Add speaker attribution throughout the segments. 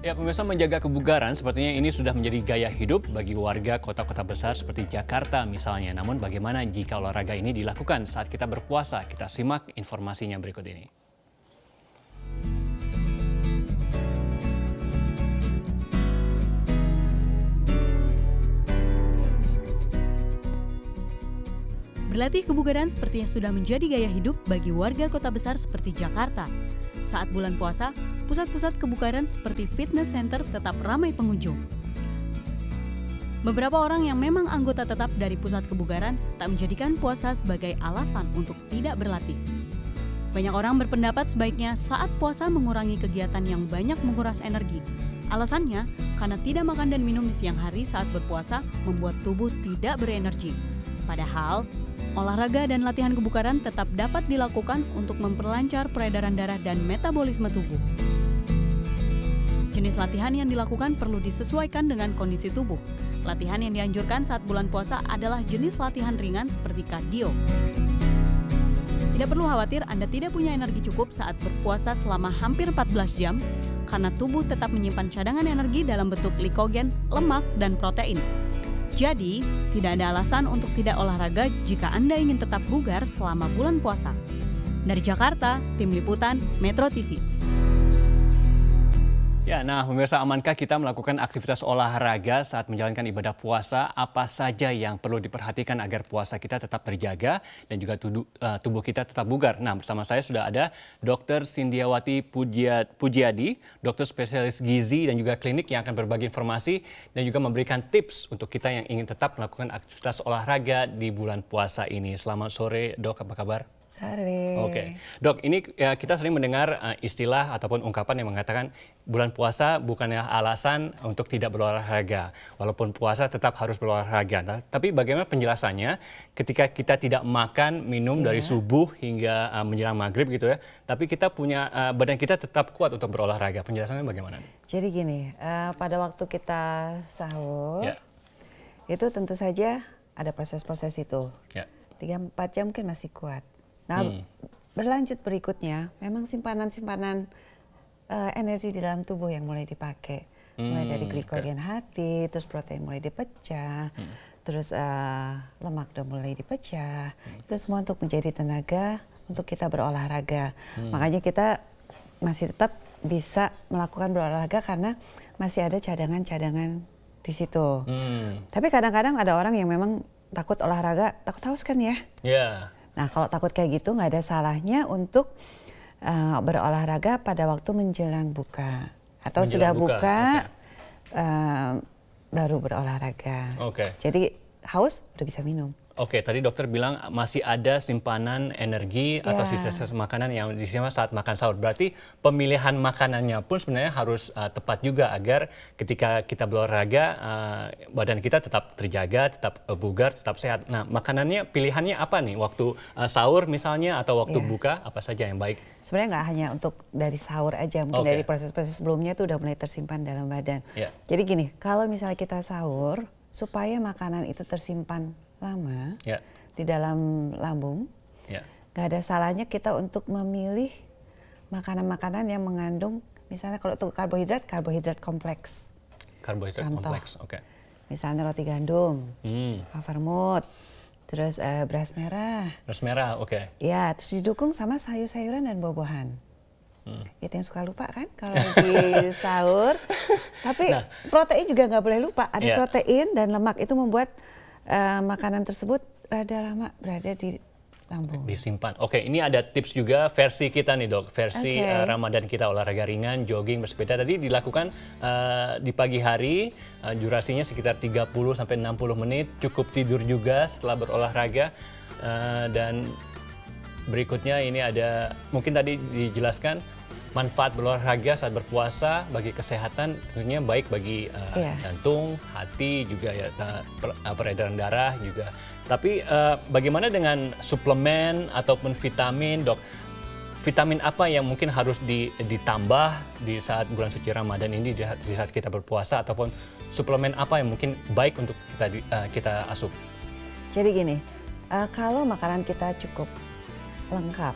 Speaker 1: Ya, pemirsa, menjaga kebugaran sepertinya ini sudah menjadi gaya hidup bagi warga kota-kota besar seperti Jakarta misalnya. Namun bagaimana jika olahraga ini dilakukan saat kita berpuasa? Kita simak informasinya berikut ini.
Speaker 2: Berlatih kebugaran sepertinya sudah menjadi gaya hidup bagi warga kota besar seperti Jakarta. Saat bulan puasa, pusat-pusat kebugaran seperti fitness center tetap ramai pengunjung. Beberapa orang yang memang anggota tetap dari pusat kebugaran tak menjadikan puasa sebagai alasan untuk tidak berlatih. Banyak orang berpendapat sebaiknya saat puasa mengurangi kegiatan yang banyak menguras energi. Alasannya, karena tidak makan dan minum di siang hari saat berpuasa membuat tubuh tidak berenergi. Padahal, olahraga dan latihan kebugaran tetap dapat dilakukan untuk memperlancar peredaran darah dan metabolisme tubuh. Jenis latihan yang dilakukan perlu disesuaikan dengan kondisi tubuh. Latihan yang dianjurkan saat bulan puasa adalah jenis latihan ringan seperti kardio. Tidak perlu khawatir Anda tidak punya energi cukup saat berpuasa selama hampir 14 jam, karena tubuh tetap menyimpan cadangan energi dalam bentuk glikogen, lemak, dan protein. Jadi, tidak ada alasan untuk tidak olahraga jika Anda ingin tetap bugar selama bulan puasa. Dari Jakarta, Tim Liputan, Metro TV.
Speaker 1: Ya, nah pemirsa, amankah kita melakukan aktivitas olahraga saat menjalankan ibadah puasa? Apa saja yang perlu diperhatikan agar puasa kita tetap terjaga dan juga tubuh kita tetap bugar? Nah, bersama saya sudah ada Dr. Sindiawati Pujiadi, dokter spesialis gizi dan juga klinik yang akan berbagi informasi dan juga memberikan tips untuk kita yang ingin tetap melakukan aktivitas olahraga di bulan puasa ini. Selamat sore, Dok, apa kabar?
Speaker 3: Sore.
Speaker 1: Oke, Dok, ini kita sering mendengar istilah ataupun ungkapan yang mengatakan bulan puasa bukannya alasan untuk tidak berolahraga. Walaupun puasa tetap harus berolahraga. Nah, tapi bagaimana penjelasannya ketika kita tidak makan, minum dari subuh hingga menjelang maghrib gitu ya, tapi kita punya badan kita tetap kuat untuk berolahraga. Penjelasannya bagaimana?
Speaker 3: Jadi gini, pada waktu kita sahur, itu tentu saja ada proses-proses itu. 3-4 jam mungkin masih kuat. Nah, berlanjut berikutnya, memang simpanan-simpanan energi di dalam tubuh yang mulai dipakai. Mulai dari glikogen hati, terus protein mulai dipecah, terus lemak udah mulai dipecah. Itu semua untuk menjadi tenaga untuk kita berolahraga. Makanya kita masih tetap bisa melakukan berolahraga karena masih ada cadangan-cadangan di situ. Tapi kadang-kadang ada orang yang memang takut olahraga, takut haus kan ya?
Speaker 1: Iya.
Speaker 3: Nah, kalau takut kayak gitu nggak ada salahnya untuk berolahraga pada waktu menjelang buka atau sudah buka baru berolahraga. Jadi haus udah bisa minum.
Speaker 1: Oke, tadi dokter bilang masih ada simpanan energi atau sisa-sisa makanan yang disimpan saat makan sahur. Berarti pemilihan makanannya pun sebenarnya harus tepat juga agar ketika kita berolahraga badan kita tetap terjaga, tetap bugar, tetap sehat. Nah, makanannya pilihannya apa nih? Waktu sahur misalnya atau waktu buka, apa saja yang baik?
Speaker 3: Sebenarnya nggak hanya untuk dari sahur aja, mungkin dari proses-proses sebelumnya itu udah mulai tersimpan dalam badan. Jadi gini, kalau misalnya kita sahur, supaya makanan itu tersimpan lama di dalam lambung, nggak ada salahnya kita untuk memilih makanan-makanan yang mengandung, misalnya kalau untuk karbohidrat kompleks.
Speaker 1: Karbohidrat kompleks,
Speaker 3: Misalnya roti gandum, havermut, terus beras merah.
Speaker 1: Beras merah,
Speaker 3: Ya, terus didukung sama sayur-sayuran dan buah-buahan. Itu yang suka lupa kan kalau di sahur. Tapi protein juga nggak boleh lupa. Ada protein dan lemak, itu membuat makanan tersebut rada lama berada di lambung.
Speaker 1: Disimpan. Oke, ini ada tips juga versi kita nih, Dok. Versi Ramadan kita, olahraga ringan, jogging, bersepeda. Tadi dilakukan di pagi hari, durasinya sekitar 30-60 menit. Cukup tidur juga setelah berolahraga. Dan berikutnya ini ada, mungkin tadi dijelaskan, manfaat berolahraga saat berpuasa bagi kesehatan tentunya baik bagi jantung, hati, juga ya peredaran darah juga. Tapi bagaimana dengan suplemen ataupun vitamin, Dok? Vitamin apa yang mungkin harus ditambah di saat bulan suci Ramadan ini, di saat kita berpuasa, ataupun suplemen apa yang mungkin baik untuk kita asup?
Speaker 3: Jadi gini, kalau makanan kita cukup lengkap,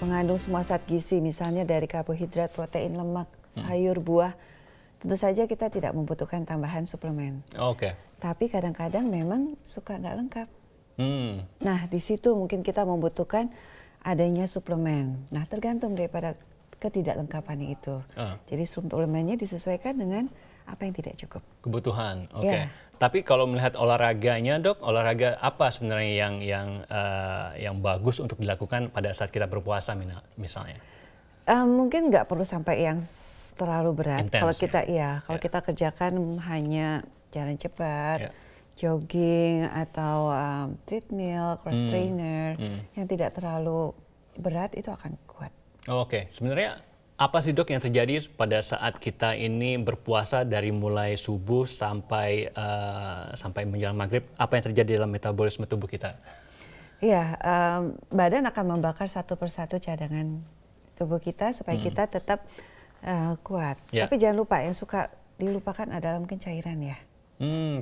Speaker 3: mengandung semua zat gizi, misalnya dari karbohidrat, protein, lemak, sayur, buah, tentu saja kita tidak membutuhkan tambahan suplemen.
Speaker 1: Oke.
Speaker 3: Tapi kadang-kadang memang suka nggak lengkap. Nah, di situ mungkin kita membutuhkan adanya suplemen. Nah, tergantung daripada ketidaklengkapan itu. Jadi suplemennya disesuaikan dengan apa yang tidak cukup.
Speaker 1: Kebutuhan, oke. Tapi kalau melihat olahraganya, Dok, olahraga apa sebenarnya yang bagus untuk dilakukan pada saat kita berpuasa misalnya?
Speaker 3: Mungkin nggak perlu sampai yang terlalu berat.
Speaker 1: Intense,
Speaker 3: kalau kita kalau kita kerjakan hanya jalan cepat, jogging atau treadmill, cross trainer yang tidak terlalu berat itu akan kuat.
Speaker 1: Oke, sebenarnya apa sih, Dok, yang terjadi pada saat kita ini berpuasa dari mulai subuh sampai menjelang maghrib? Apa yang terjadi dalam metabolisme tubuh kita?
Speaker 3: Iya, badan akan membakar satu persatu cadangan tubuh kita supaya kita tetap kuat. Tapi jangan lupa, yang suka dilupakan adalah mungkin cairan ya.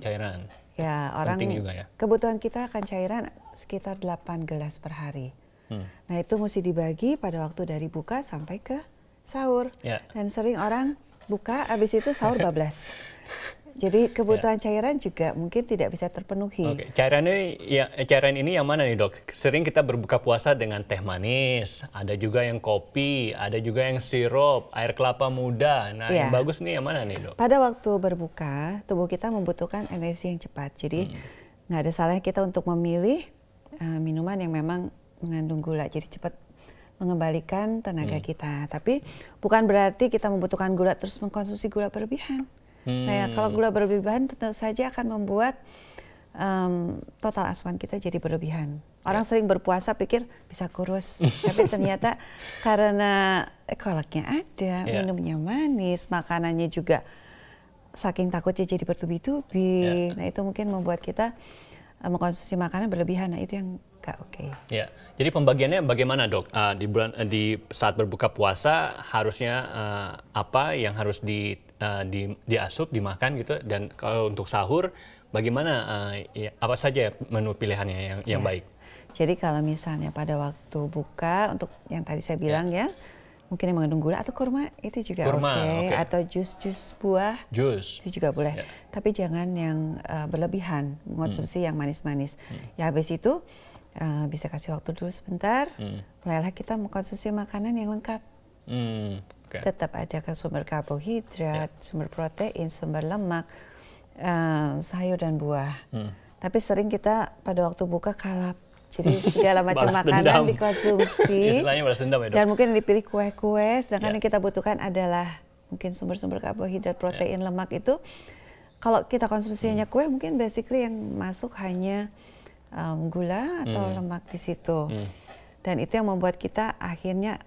Speaker 1: Cairan.
Speaker 3: Ya, orang
Speaker 1: penting juga ya.
Speaker 3: Kebutuhan kita akan cairan sekitar 8 gelas per hari. Nah, itu mesti dibagi pada waktu dari buka sampai ke sahur. Dan sering orang buka, habis itu sahur bablas. Jadi kebutuhan cairan juga mungkin tidak bisa terpenuhi.
Speaker 1: Oke. Cairan ini yang mana nih, Dok? Sering kita berbuka puasa dengan teh manis, ada juga yang kopi, ada juga yang sirup, air kelapa muda. Nah, yang bagus nih yang mana nih, Dok?
Speaker 3: Pada waktu berbuka, tubuh kita membutuhkan energi yang cepat. Jadi nggak ada salahnya kita untuk memilih minuman yang memang mengandung gula. Jadi cepat mengembalikan tenaga kita. Tapi bukan berarti kita membutuhkan gula terus mengkonsumsi gula berlebihan. Nah, kalau gula berlebihan tentu saja akan membuat total asupan kita jadi berlebihan. Orang sering berpuasa pikir bisa kurus, tapi ternyata karena kolaknya ada, minumnya manis, makanannya juga saking takutnya jadi bertubi-tubi. Nah, itu mungkin membuat kita mengkonsumsi makanan berlebihan. Nah, itu yang nggak oke.
Speaker 1: Jadi pembagiannya bagaimana, Dok? Di saat berbuka puasa harusnya apa yang harus diasup, dimakan gitu, dan kalau untuk sahur bagaimana, apa saja menu pilihannya yang baik?
Speaker 3: Jadi kalau misalnya pada waktu buka, untuk yang tadi saya bilang mungkin yang mengandung gula atau kurma itu juga oke. Atau jus buah itu juga boleh. Tapi jangan yang berlebihan mengkonsumsi yang manis-manis. Ya, habis itu bisa kasih waktu dulu sebentar, mulailah kita mengkonsumsi makanan yang lengkap. Tetap ada sumber karbohidrat, sumber protein, sumber lemak, sayur dan buah. Tapi sering kita pada waktu buka kalap. Jadi segala macam makanan dikonsumsi.
Speaker 1: Istilahnya balas dendam ya, Dok?
Speaker 3: Dan mungkin dipilih kue-kue, sedangkan yang kita butuhkan adalah mungkin sumber-sumber karbohidrat, protein, lemak itu. Kalau kita konsumsinya kue, mungkin basically yang masuk hanya gula atau lemak di situ. Dan itu yang membuat kita akhirnya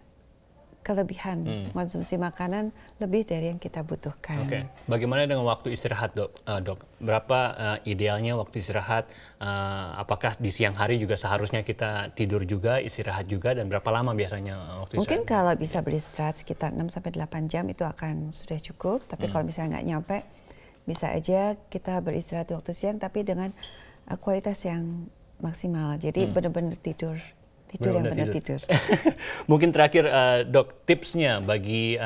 Speaker 3: kelebihan konsumsi makanan lebih dari yang kita butuhkan.
Speaker 1: Bagaimana dengan waktu istirahat, Dok? Berapa idealnya waktu istirahat? Apakah di siang hari juga seharusnya kita tidur juga, istirahat juga, dan berapa lama biasanya waktu istirahat?
Speaker 3: Mungkin kalau bisa beristirahat sekitar 6-8 jam itu akan sudah cukup. Tapi kalau misalnya nggak nyampe, bisa aja kita beristirahat di waktu siang tapi dengan kualitas yang maksimal. Jadi benar-benar tidur yang benar tidur.
Speaker 1: Mungkin terakhir, Dok, tipsnya bagi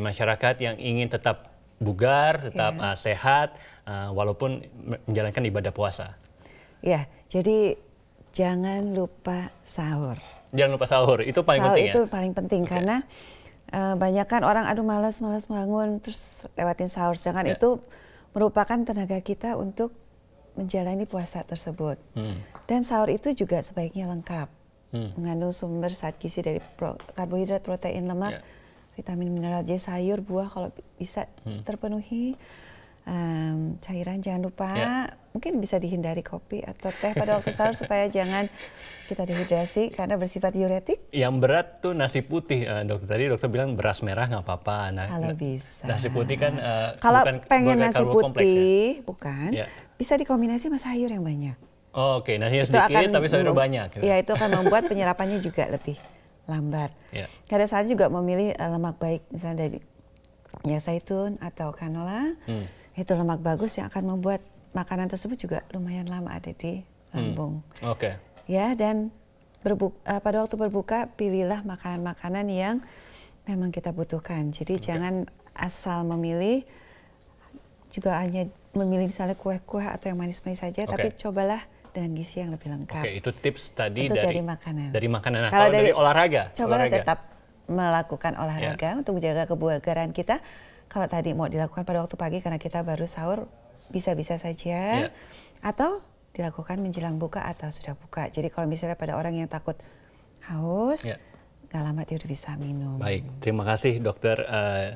Speaker 1: masyarakat yang ingin tetap bugar, tetap sehat, walaupun menjalankan ibadah puasa.
Speaker 3: Ya, jadi jangan lupa sahur.
Speaker 1: Jangan lupa sahur, itu paling penting ya?
Speaker 3: Itu paling penting karena banyak kan orang malas bangun terus lewatin sahur, sedangkan itu merupakan tenaga kita untuk menjalani puasa tersebut. Dan sahur itu juga sebaiknya lengkap. Mengandung sumber zat gizi dari karbohidrat, protein, lemak, vitamin, mineral. Jadi sayur, buah kalau bisa terpenuhi. Cairan jangan lupa. Mungkin bisa dihindari kopi atau teh pada waktu sahur supaya jangan kita dehidrasi karena bersifat diuretik.
Speaker 1: Yang berat tuh nasi putih, Dokter. Tadi dokter bilang beras merah nggak apa-apa.
Speaker 3: Kalau bisa.
Speaker 1: Nasi putih kan
Speaker 3: kalau
Speaker 1: bukan
Speaker 3: pengen nasi putih,
Speaker 1: ya?
Speaker 3: bisa dikombinasi sama sayur yang banyak.
Speaker 1: Nasinya sedikit tapi sayurnya banyak.
Speaker 3: Iya, itu akan membuat penyerapannya juga lebih lambat. Kadang saya juga memilih lemak baik, misalnya dari zaitun atau canola. Itu lemak bagus yang akan membuat makanan tersebut juga lumayan lama ada di lambung. Ya, dan pada waktu berbuka pilihlah makanan-makanan yang memang kita butuhkan. Jadi jangan asal memilih juga hanya memilih misalnya kue-kue atau yang manis-manis saja, tapi cobalah dengan gizi yang lebih lengkap.
Speaker 1: Oke, itu tips tadi
Speaker 3: itu
Speaker 1: dari
Speaker 3: makanan.
Speaker 1: Dari makanan. Nah,
Speaker 3: kalau
Speaker 1: dari olahraga,
Speaker 3: cobalah tetap melakukan olahraga untuk menjaga kebugaran kita. Kalau tadi mau dilakukan pada waktu pagi karena kita baru sahur, bisa-bisa saja. Atau dilakukan menjelang buka atau sudah buka. Jadi kalau misalnya pada orang yang takut haus, nggak lama dia udah bisa minum.
Speaker 1: Baik, terima kasih Dr.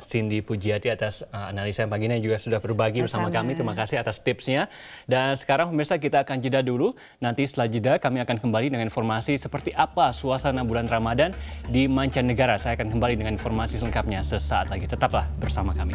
Speaker 1: Cindy Pujiati atas analisa pagi ini juga sudah berbagi bersama kami. Terima kasih atas tipsnya. Dan sekarang pemirsa kita akan jeda dulu. Nanti setelah jeda kami akan kembali dengan informasi seperti apa suasana bulan Ramadan di mancanegara. Saya akan kembali dengan informasi selengkapnya sesaat lagi. Tetaplah bersama kami.